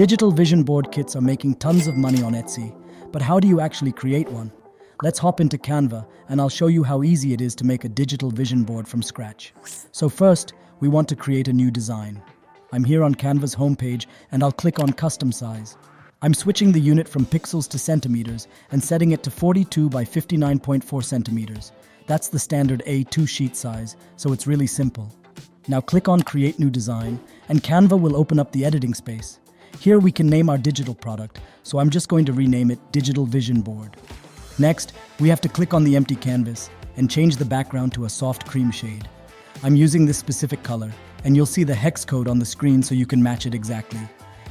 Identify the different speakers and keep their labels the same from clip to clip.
Speaker 1: Digital vision board kits are making tons of money on Etsy, but how do you actually create one? Let's hop into Canva and I'll show you how easy it is to make a digital vision board from scratch. So first, we want to create a new design. I'm here on Canva's homepage and I'll click on Custom Size. I'm switching the unit from pixels to centimeters and setting it to 42 by 59.4 centimeters. That's the standard A2 sheet size, so it's really simple. Now click on Create New Design and Canva will open up the editing space. Here we can name our digital product, so I'm just going to rename it Digital Vision Board. Next, we have to click on the empty canvas and change the background to a soft cream shade. I'm using this specific color, and you'll see the hex code on the screen so you can match it exactly.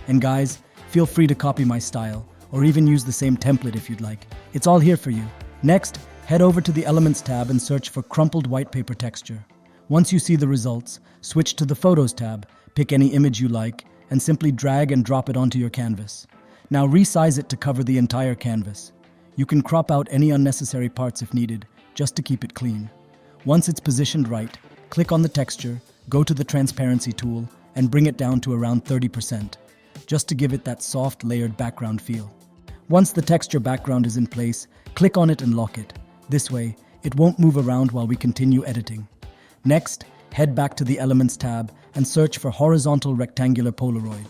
Speaker 1: And guys, feel free to copy my style, or even use the same template if you'd like. It's all here for you. Next, head over to the Elements tab and search for crumpled white paper texture. Once you see the results, switch to the Photos tab, pick any image you like, and simply drag and drop it onto your canvas. Now resize it to cover the entire canvas. You can crop out any unnecessary parts if needed, just to keep it clean. Once it's positioned right, click on the texture, go to the transparency tool, and bring it down to around 30%, just to give it that soft, layered background feel. Once the texture background is in place, click on it and lock it. This way, it won't move around while we continue editing. Next, head back to the Elements tab and search for Horizontal Rectangular Polaroid.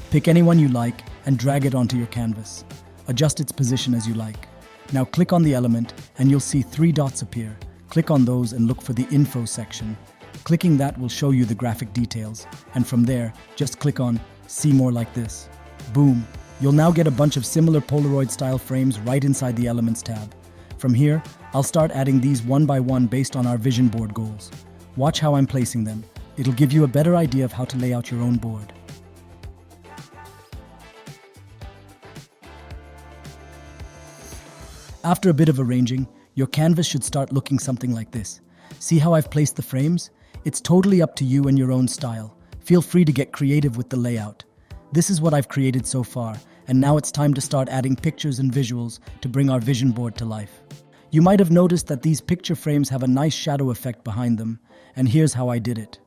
Speaker 1: Pick any one you like and drag it onto your canvas. Adjust its position as you like. Now click on the element and you'll see 3 dots appear. Click on those and look for the Info section. Clicking that will show you the graphic details, and from there, just click on See More like this. Boom! You'll now get a bunch of similar Polaroid-style frames right inside the Elements tab. From here, I'll start adding these one by one based on our vision board goals. Watch how I'm placing them. It'll give you a better idea of how to lay out your own board. After a bit of arranging, your canvas should start looking something like this. See how I've placed the frames? It's totally up to you and your own style. Feel free to get creative with the layout. This is what I've created so far, and now it's time to start adding pictures and visuals to bring our vision board to life. You might have noticed that these picture frames have a nice shadow effect behind them, and here's how I did it.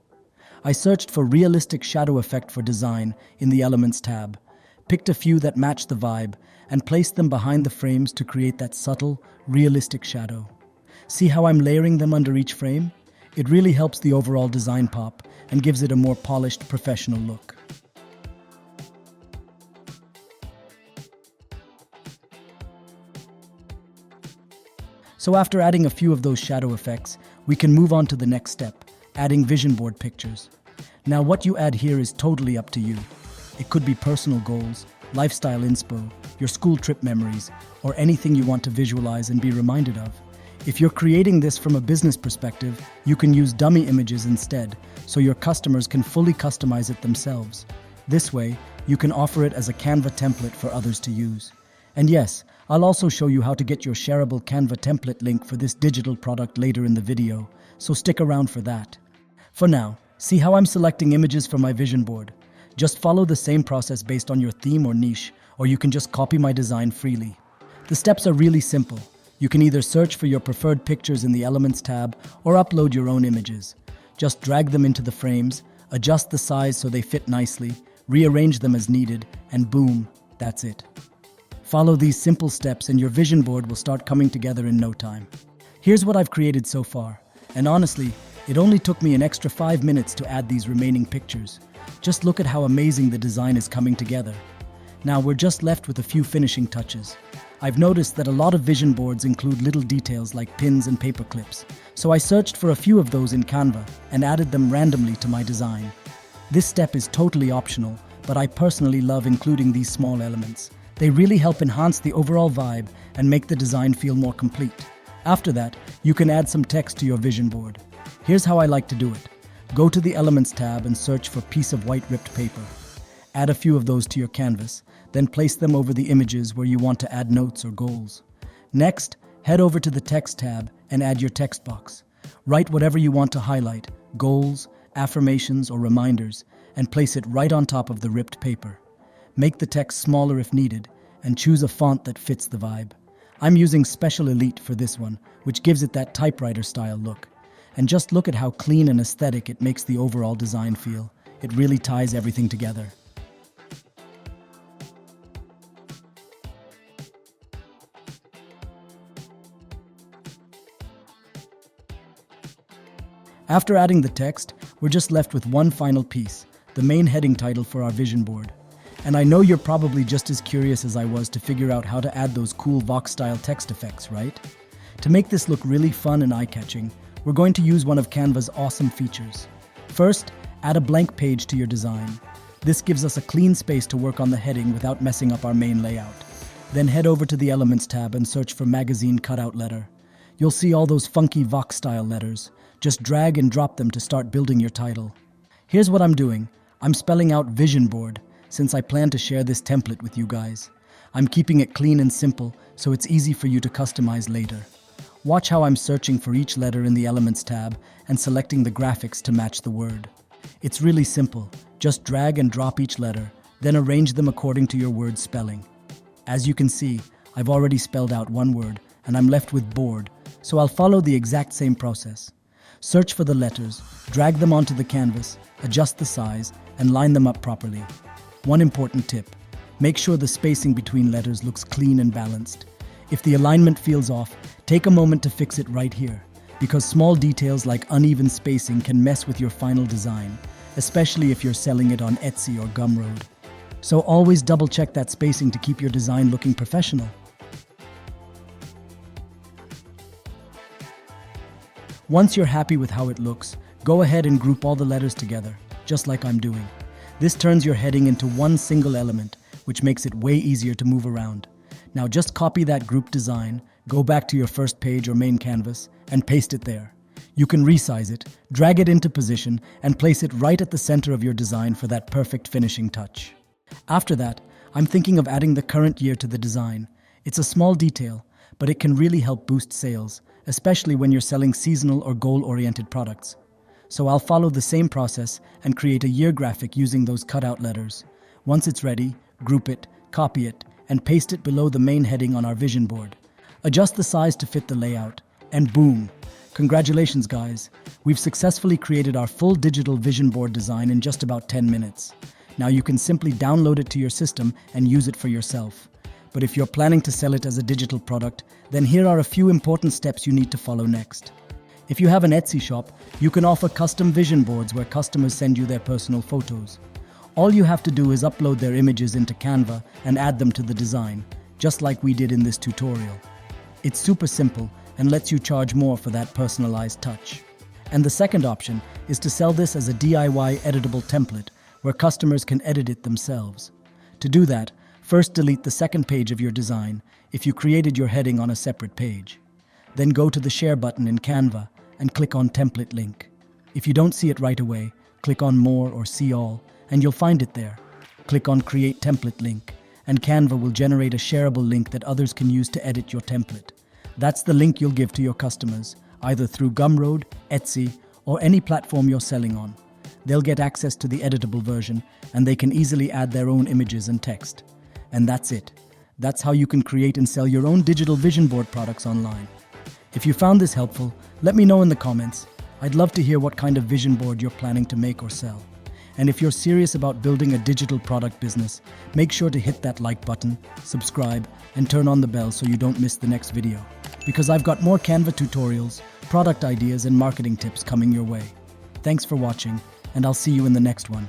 Speaker 1: I searched for realistic shadow effect for design in the Elements tab, picked a few that matched the vibe, and placed them behind the frames to create that subtle, realistic shadow. See how I'm layering them under each frame? It really helps the overall design pop and gives it a more polished, professional look. So after adding a few of those shadow effects, we can move on to the next step, adding vision board pictures. Now what you add here is totally up to you. It could be personal goals, lifestyle inspo, your school trip memories, or anything you want to visualize and be reminded of. If you're creating this from a business perspective, you can use dummy images instead, so your customers can fully customize it themselves. This way, you can offer it as a Canva template for others to use. And yes, I'll also show you how to get your shareable Canva template link for this digital product later in the video, so stick around for that. For now, see how I'm selecting images for my vision board. Just follow the same process based on your theme or niche, or you can just copy my design freely. The steps are really simple. You can either search for your preferred pictures in the Elements tab or upload your own images. Just drag them into the frames, adjust the size so they fit nicely, rearrange them as needed, and boom, that's it. Follow these simple steps and your vision board will start coming together in no time. Here's what I've created so far, and honestly, it only took me an extra 5 minutes to add these remaining pictures. Just look at how amazing the design is coming together. Now we're just left with a few finishing touches. I've noticed that a lot of vision boards include little details like pins and paper clips, so I searched for a few of those in Canva and added them randomly to my design. This step is totally optional, but I personally love including these small elements. They really help enhance the overall vibe and make the design feel more complete. After that, you can add some text to your vision board. Here's how I like to do it. Go to the Elements tab and search for piece of white ripped paper. Add a few of those to your canvas, then place them over the images where you want to add notes or goals. Next, head over to the Text tab and add your text box. Write whatever you want to highlight, goals, affirmations, or reminders, and place it right on top of the ripped paper. Make the text smaller if needed, and choose a font that fits the vibe. I'm using Special Elite for this one, which gives it that typewriter-style look. And just look at how clean and aesthetic it makes the overall design feel. It really ties everything together. After adding the text, we're just left with one final piece, the main heading title for our vision board. And I know you're probably just as curious as I was to figure out how to add those cool Vox-style text effects, right? To make this look really fun and eye-catching, we're going to use one of Canva's awesome features. First, add a blank page to your design. This gives us a clean space to work on the heading without messing up our main layout. Then head over to the Elements tab and search for Magazine Cutout Letter. You'll see all those funky Vox-style letters. Just drag and drop them to start building your title. Here's what I'm doing. I'm spelling out Vision Board, since I plan to share this template with you guys. I'm keeping it clean and simple, so it's easy for you to customize later. Watch how I'm searching for each letter in the Elements tab and selecting the graphics to match the word. It's really simple. Just drag and drop each letter, then arrange them according to your word's spelling. As you can see, I've already spelled out one word, and I'm left with board, so I'll follow the exact same process. Search for the letters, drag them onto the canvas, adjust the size, and line them up properly. One important tip: make sure the spacing between letters looks clean and balanced. If the alignment feels off, take a moment to fix it right here, because small details like uneven spacing can mess with your final design, especially if you're selling it on Etsy or Gumroad. So always double-check that spacing to keep your design looking professional. Once you're happy with how it looks, go ahead and group all the letters together, just like I'm doing. This turns your heading into one single element, which makes it way easier to move around. Now just copy that group design, go back to your first page or main canvas, and paste it there. You can resize it, drag it into position, and place it right at the center of your design for that perfect finishing touch. After that, I'm thinking of adding the current year to the design. It's a small detail, but it can really help boost sales, especially when you're selling seasonal or goal-oriented products. So I'll follow the same process and create a year graphic using those cutout letters. Once it's ready, group it, copy it, and paste it below the main heading on our vision board. Adjust the size to fit the layout, and boom! Congratulations, guys! We've successfully created our full digital vision board design in just about 10 minutes. Now you can simply download it to your system and use it for yourself. But if you're planning to sell it as a digital product, then here are a few important steps you need to follow next. If you have an Etsy shop, you can offer custom vision boards where customers send you their personal photos. All you have to do is upload their images into Canva and add them to the design, just like we did in this tutorial. It's super simple and lets you charge more for that personalized touch. And the second option is to sell this as a DIY editable template where customers can edit it themselves. To do that, first delete the second page of your design if you created your heading on a separate page. Then go to the Share button in Canva and click on Template Link. If you don't see it right away, click on More or See All, and you'll find it there. Click on Create Template Link, and Canva will generate a shareable link that others can use to edit your template. That's the link you'll give to your customers, either through Gumroad, Etsy, or any platform you're selling on. They'll get access to the editable version, and they can easily add their own images and text. And that's it. That's how you can create and sell your own digital vision board products online. If you found this helpful, let me know in the comments. I'd love to hear what kind of vision board you're planning to make or sell. And if you're serious about building a digital product business, make sure to hit that like button, subscribe, and turn on the bell so you don't miss the next video. Because I've got more Canva tutorials, product ideas, and marketing tips coming your way. Thanks for watching, and I'll see you in the next one.